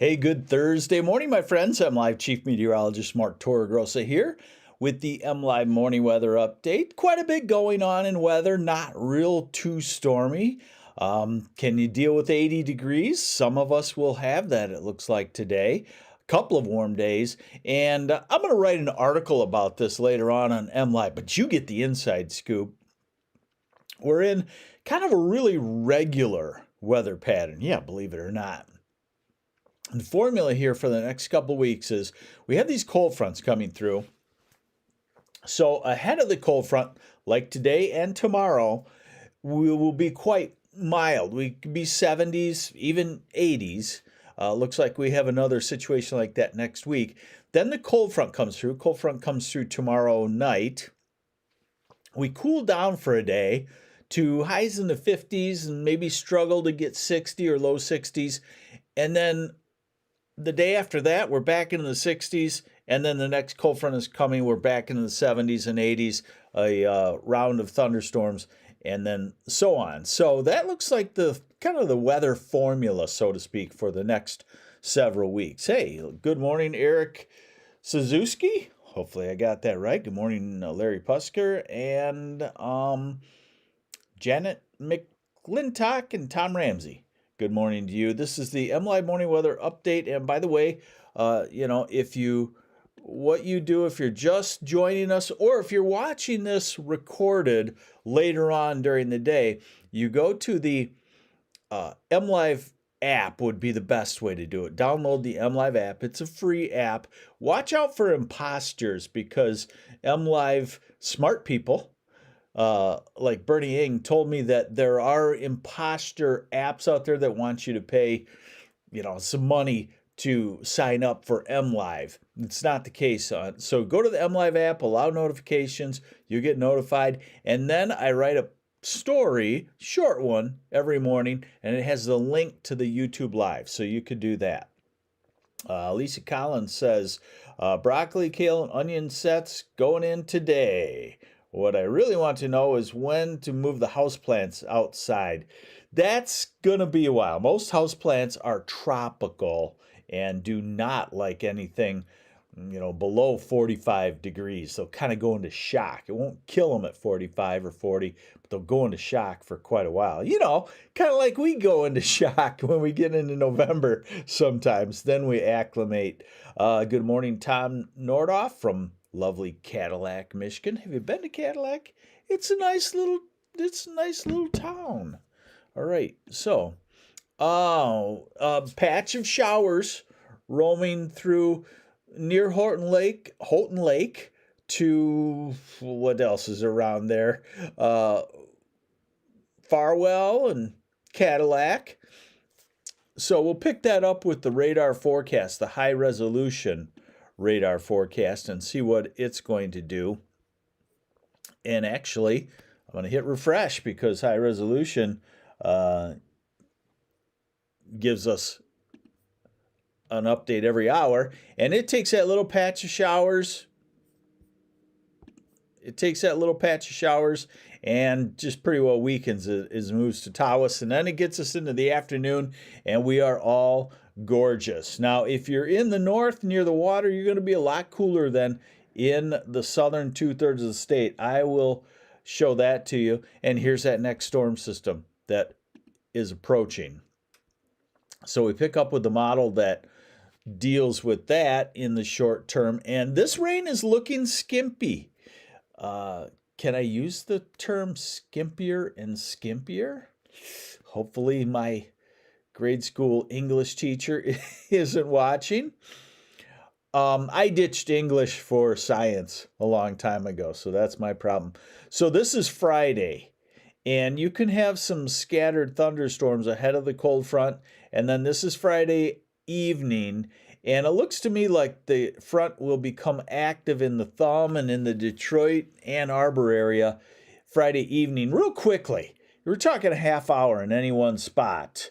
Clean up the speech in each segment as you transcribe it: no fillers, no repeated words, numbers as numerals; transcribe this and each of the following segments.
Hey, good Thursday morning, my friends. I'm Live Chief Meteorologist Mark Torregrossa here with the MLive morning weather update. Quite a bit going on in weather, not real too stormy. Can you deal with 80 degrees? Some of us will have that, it looks like today. A couple of warm days. And I'm going to write an article about this later on MLive, but you get the inside scoop. We're in kind of a really regular weather pattern. Yeah, believe it or not. And the formula here for the next couple weeks is we have these cold fronts coming through. So ahead of the cold front, like today and tomorrow, we will be quite mild. We could be 70s, even 80s. Looks like we have another situation like that next week. Then the cold front comes through. Cold front comes through tomorrow night. We cool down for a day to highs in the 50s and maybe struggle to get 60 or low 60s. And then the day after that, we're back into the 60s, and then the next cold front is coming. We're back into the 70s and 80s, a round of thunderstorms, and then so on. So that looks like the kind of the weather formula, so to speak, for the next several weeks. Hey, good morning, Eric Suzuki. Hopefully I got that right. Good morning, Larry Pusker, and Janet McClintock and Tom Ramsey. Good morning to you. This is the MLive morning weather update. And by the way, what you do if you're just joining us or if you're watching this recorded later on during the day, you go to the MLive app would be the best way to do it. Download the MLive app. It's a free app. Watch out for imposters because MLive smart people like Bernie Ing told me that there are imposter apps out there that want you to pay, some money to sign up for MLive. It's not the case. So go to the MLive app, allow notifications, you get notified, and then I write a story, short one, every morning, and it has the link to the YouTube Live, so you could do that. Lisa Collins says, broccoli, kale, and onion sets going in today. What I really want to know is when to move the houseplants outside. That's going to be a while. Most houseplants are tropical and do not like anything, below 45 degrees. They'll kind of go into shock. It won't kill them at 45 or 40, but they'll go into shock for quite a while. Kind of like we go into shock when we get into November sometimes. Then we acclimate. Good morning, Tom Nordoff from lovely Cadillac, Michigan. Have you been to Cadillac? It's a nice little town. All right, so a patch of showers roaming through near Houghton Lake to what else is around there? Farwell and Cadillac. So we'll pick that up with the radar forecast, the high resolution radar forecast, and see what it's going to do. And actually, I'm going to hit refresh because high resolution gives us an update every hour, and it takes that little patch of showers. And just pretty well weakens it as it moves to Tawas, and then it gets us into the afternoon, and we are all gorgeous. Now, if you're in the north near the water, you're going to be a lot cooler than in the southern 2/3 of the state. I will show that to you. And here's that next storm system that is approaching. So we pick up with the model that deals with that in the short term. And this rain is looking skimpy. Can I use the term skimpier and skimpier? Hopefully my grade school English teacher isn't watching. I ditched English for science a long time ago, so that's my problem. So this is Friday, and you can have some scattered thunderstorms ahead of the cold front, and then this is Friday evening, and it looks to me like the front will become active in the Thumb and in the Detroit, Ann Arbor area Friday evening real quickly. We're talking a half hour in any one spot.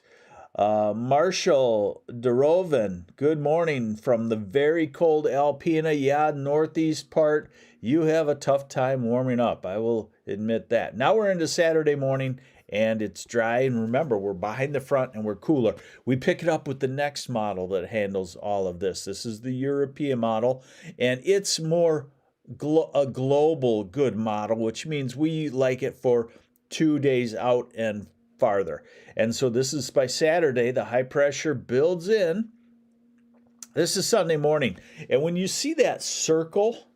Marshall Deroven, good morning from the very cold Alpena. Yeah, northeast part, you have a tough time warming up. I will admit that. Now we're into Saturday morning, and it's dry. And remember, we're behind the front and we're cooler. We pick it up with the next model that handles all of this. This is the European model, and it's more a global good model, which means we like it for 2 days out and farther. And so this is by Saturday, the high pressure builds in. This is Sunday morning. And when you see that circle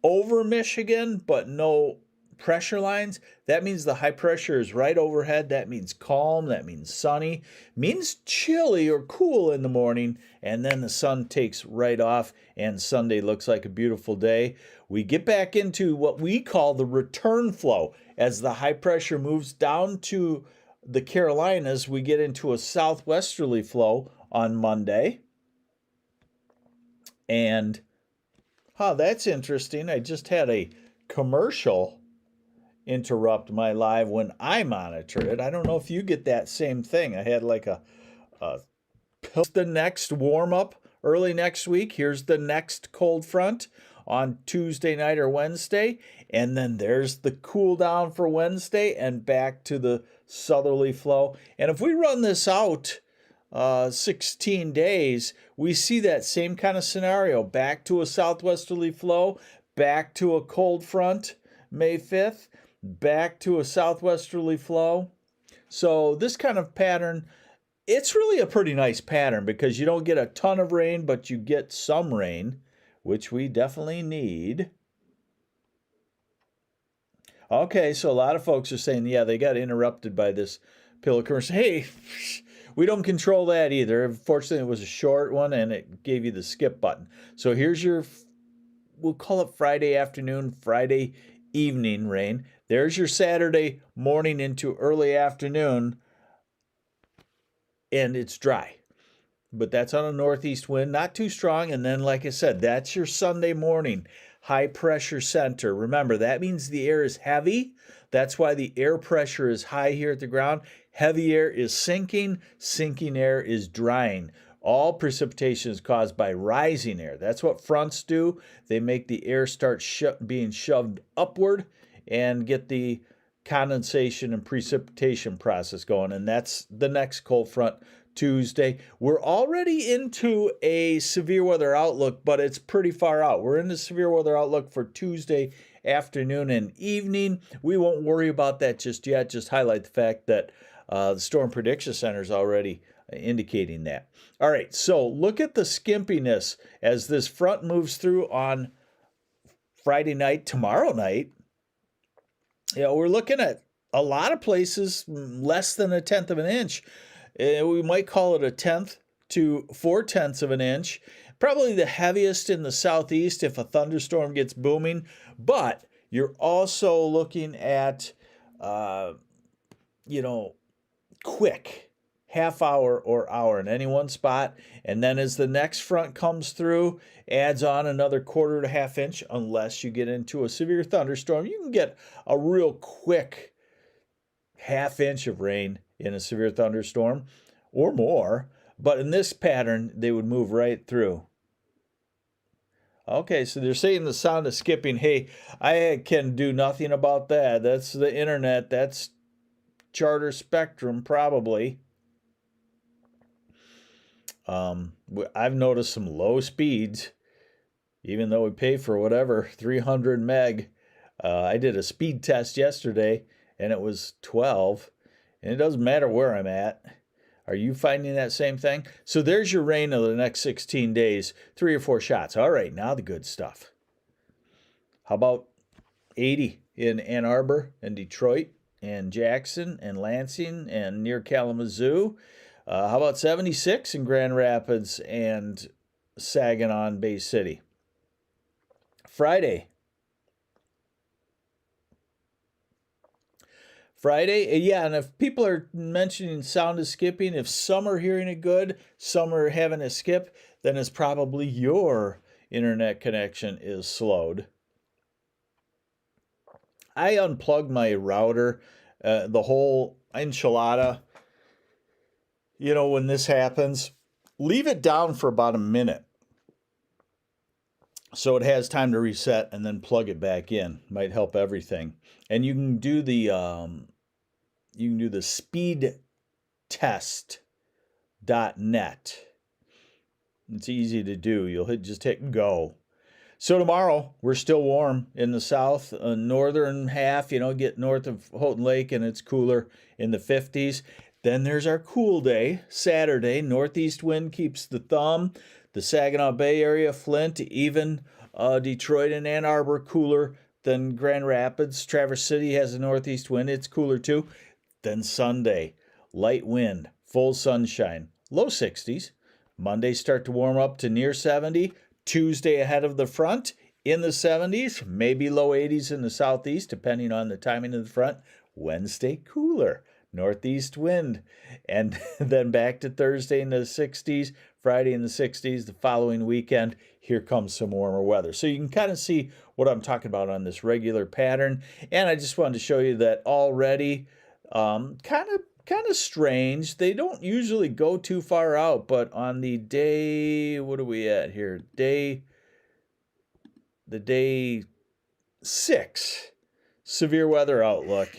over Michigan, but no pressure lines, that means the high pressure is right overhead. That means calm. That means sunny. Means chilly or cool in the morning. And then the sun takes right off and Sunday looks like a beautiful day. We get back into what we call the return flow. As the high pressure moves down to the Carolinas, we get into a southwesterly flow on Monday. And that's interesting. I just had a commercial interrupt my live when I monitor it. I don't know if you get that same thing. I had like a the next warm up early next week. Here's the next cold front on Tuesday night or Wednesday. And then there's the cool down for Wednesday and back to the southerly flow. And if we run this out 16 days, we see that same kind of scenario. Back to a southwesterly flow, back to a cold front May 5th, back to a southwesterly flow. So this kind of pattern, it's really a pretty nice pattern because you don't get a ton of rain, but you get some rain, which we definitely need. Okay, so a lot of folks are saying, yeah, they got interrupted by this pillow commercial. Hey, we don't control that either. Fortunately, it was a short one and it gave you the skip button. So here's your, we'll call it Friday afternoon, Friday evening rain. There's your Saturday morning into early afternoon, and it's dry. But that's on a northeast wind, not too strong. And then, like I said, that's your Sunday morning high pressure center. Remember, that means the air is heavy. That's why the air pressure is high here at the ground. Heavy air is sinking. Sinking air is drying. All precipitation is caused by rising air. That's what fronts do. They make the air start being shoved upward and get the condensation and precipitation process going. And that's the next cold front Tuesday. We're already into a severe weather outlook, but it's pretty far out. We're in the severe weather outlook for Tuesday afternoon and evening. We won't worry about that just yet. Just highlight the fact that the Storm Prediction Center is already indicating that. All right, so look at the skimpiness as this front moves through on Friday night, tomorrow night. We're looking at a lot of places less than 1/10 of an inch. We might call it 1/10 to 4/10 of an inch. Probably the heaviest in the southeast if a thunderstorm gets booming. But you're also looking at, quick half hour or hour in any one spot. And then as the next front comes through, adds on another 1/4 to 1/2 inch, unless you get into a severe thunderstorm. You can get a real quick 1/2 inch of rain in a severe thunderstorm or more. But in this pattern, they would move right through. Okay, so they're saying the sound is skipping. Hey, I can do nothing about that. That's the internet. That's Charter Spectrum, probably. I've noticed some low speeds, even though we pay for whatever, 300 meg. I did a speed test yesterday, and it was 12. And it doesn't matter where I'm at. Are you finding that same thing? So there's your rain of the next 16 days, 3 or 4 shots. All right, now the good stuff. How about 80 in Ann Arbor and Detroit and Jackson and Lansing and near Kalamazoo? How about 76 in Grand Rapids and Saginaw and Bay City? Friday, yeah, and if people are mentioning sound is skipping, if some are hearing it good, some are having a skip, then it's probably your internet connection is slowed. I unplugged my router, the whole enchilada. When this happens, leave it down for about a minute so it has time to reset and then plug it back in. Might help everything. And you can do the you can do the speedtest.net. It's easy to do. You'll just hit go. So tomorrow, we're still warm in the south, northern half, get north of Houghton Lake and it's cooler in the 50s. Then there's our cool day, Saturday. Northeast wind keeps the thumb. The Saginaw Bay area, Flint, even Detroit and Ann Arbor cooler than Grand Rapids. Traverse City has a northeast wind. It's cooler too. Then Sunday, light wind, full sunshine, low 60s. Monday start to warm up to near 70. Tuesday ahead of the front in the 70s, maybe low 80s in the southeast, depending on the timing of the front. Wednesday, cooler, northeast wind. And then back to Thursday in the 60s, Friday in the 60s, the following weekend, here comes some warmer weather. So you can kind of see what I'm talking about on this regular pattern. And I just wanted to show you that already, kind of strange. They don't usually go too far out, but on the day, what are we at here? The day 6 severe weather outlook.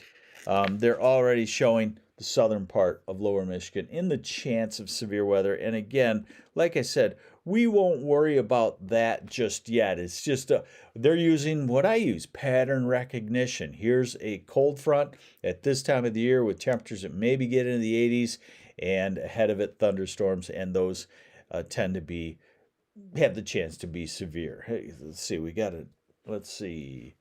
They're already showing the southern part of lower Michigan in the chance of severe weather. And again, like I said, we won't worry about that just yet. It's just they're using what I use, pattern recognition. Here's a cold front at this time of the year with temperatures that maybe get into the 80s, and ahead of it, thunderstorms, and those tend to have the chance to be severe. Hey, let's see.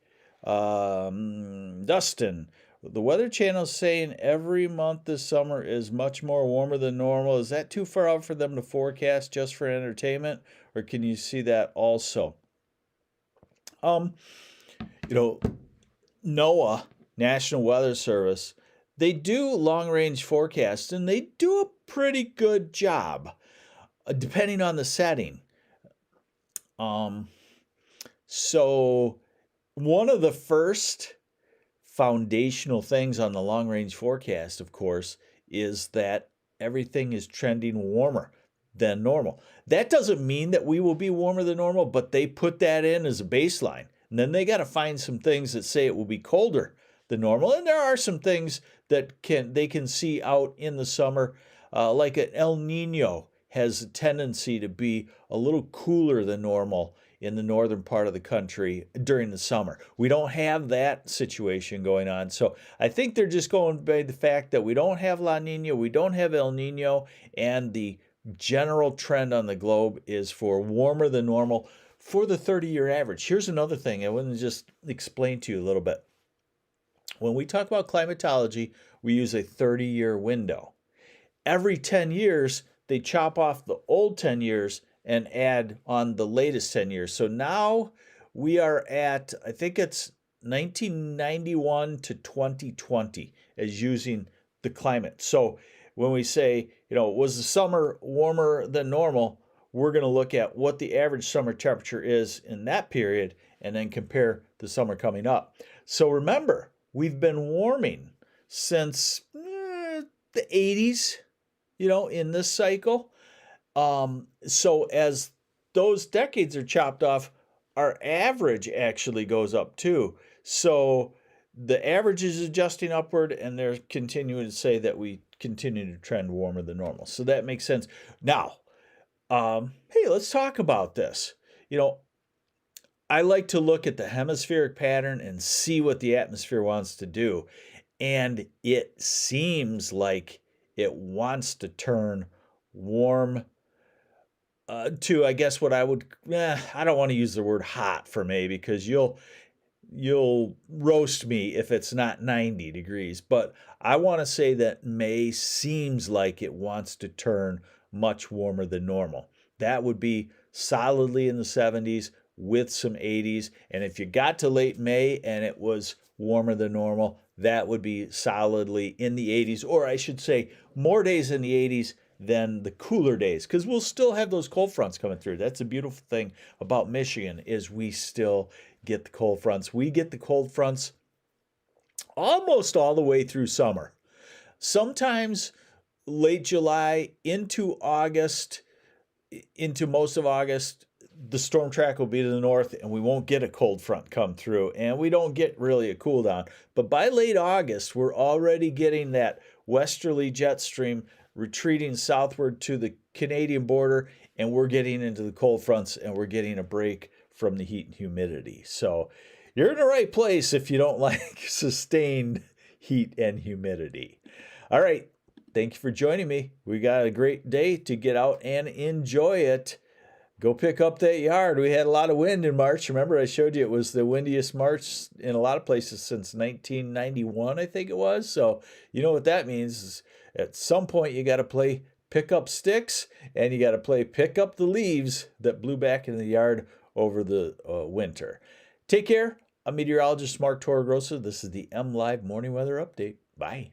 Dustin, the Weather Channel's saying every month this summer is much more warmer than normal. Is that too far out for them to forecast just for entertainment, or can you see that also? NOAA, National Weather Service, they do long-range forecasts, and they do a pretty good job, depending on the setting. So one of the first foundational things on the long-range forecast, of course, is that everything is trending warmer than normal. That doesn't mean that we will be warmer than normal, but they put that in as a baseline. And then they got to find some things that say it will be colder than normal. And there are some things that they can see out in the summer, like an El Nino has a tendency to be a little cooler than normal in the northern part of the country during the summer. We don't have that situation going on. So I think they're just going by the fact that we don't have La Nina, we don't have El Nino, and the general trend on the globe is for warmer than normal for the 30-year average. Here's another thing I want to just explain to you a little bit. When we talk about climatology, we use a 30-year window. Every 10 years, they chop off the old 10 years and add on the latest 10 years. So now we are at, I think it's 1991 to 2020 as using the climate. So when we say, was the summer warmer than normal, we're going to look at what the average summer temperature is in that period and then compare the summer coming up. So remember, we've been warming since the 80s, in this cycle. So as those decades are chopped off, our average actually goes up too. So the average is adjusting upward, and they're continuing to say that we continue to trend warmer than normal. So that makes sense. Now, hey, let's talk about this. I like to look at the hemispheric pattern and see what the atmosphere wants to do. And it seems like it wants to turn warm to, I guess, what I would, I don't want to use the word hot for May, because you'll roast me if it's not 90 degrees. But I want to say that May seems like it wants to turn much warmer than normal. That would be solidly in the 70s with some 80s. And if you got to late May and it was warmer than normal, that would be solidly in the 80s, or I should say more days in the 80s than the cooler days, because we'll still have those cold fronts coming through. That's a beautiful thing about Michigan, is we still get the cold fronts. We get the cold fronts almost all the way through summer. Sometimes late July into August, into most of August, the storm track will be to the north, and we won't get a cold front come through, and we don't get really a cool down. But by late August, we're already getting that westerly jet stream retreating southward to the Canadian border, and we're getting into the cold fronts, and we're getting a break from the heat and humidity. So you're in the right place if you don't like sustained heat and humidity. All right. Thank you for joining me. We got a great day to get out and enjoy it. Go pick up that yard. We had a lot of wind in March. Remember, I showed you it was the windiest March in a lot of places since 1991, I think it was. So you know what that means is at some point you got to play pick up sticks, and you got to play pick up the leaves that blew back in the yard over the winter. Take care. I'm meteorologist Mark Torregrossa. This is the MLive Morning Weather Update. Bye.